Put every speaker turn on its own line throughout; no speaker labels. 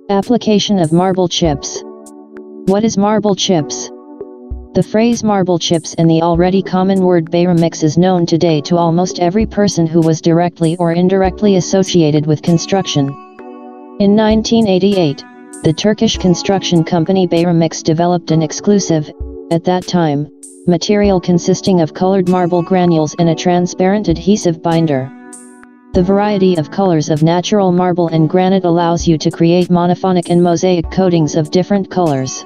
Application of marble chips. What is marble chips? The phrase marble chips and the already common word Beyremix is known today to almost every person who was directly or indirectly associated with construction. In 1988, the Turkish construction company Beyremix developed an exclusive, at that time, material consisting of colored marble granules and a transparent adhesive binder. The variety of colors of natural marble and granite allows you to create monophonic and mosaic coatings of different colors.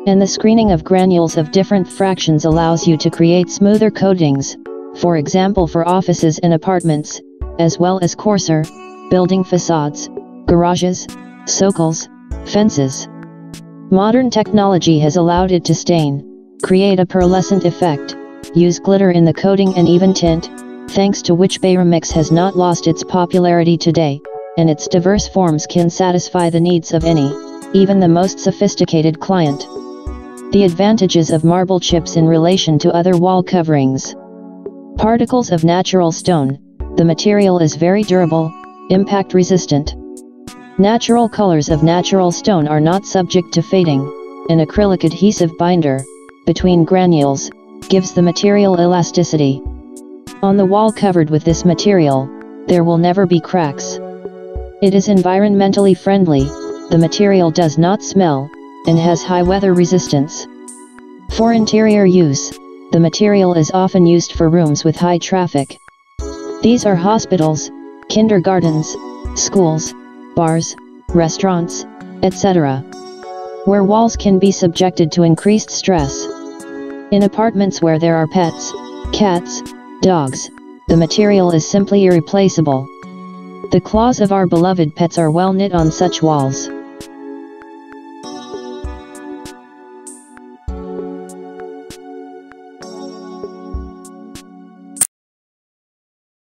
And the screening of granules of different fractions allows you to create smoother coatings, for example for offices and apartments, as well as coarser, building facades, garages, sokals, fences. Modern technology has allowed it to stain, create a pearlescent effect, use glitter in the coating and even tint, thanks to which Beyremix has not lost its popularity today, and its diverse forms can satisfy the needs of any, even the most sophisticated client. The advantages of marble chips in relation to other wall coverings. Particles of natural stone. The material is very durable, impact resistant. Natural colors of natural stone are not subject to fading. An acrylic adhesive binder, between granules, gives the material elasticity. On the wall covered with this material, there will never be cracks. It is environmentally friendly, the material does not smell, and has high weather resistance. For interior use, the material is often used for rooms with high traffic. These are hospitals, kindergartens, schools, bars, restaurants, etc., where walls can be subjected to increased stress. In apartments where there are pets, cats, dogs, the material is simply irreplaceable. The claws of our beloved pets are well knit on such walls.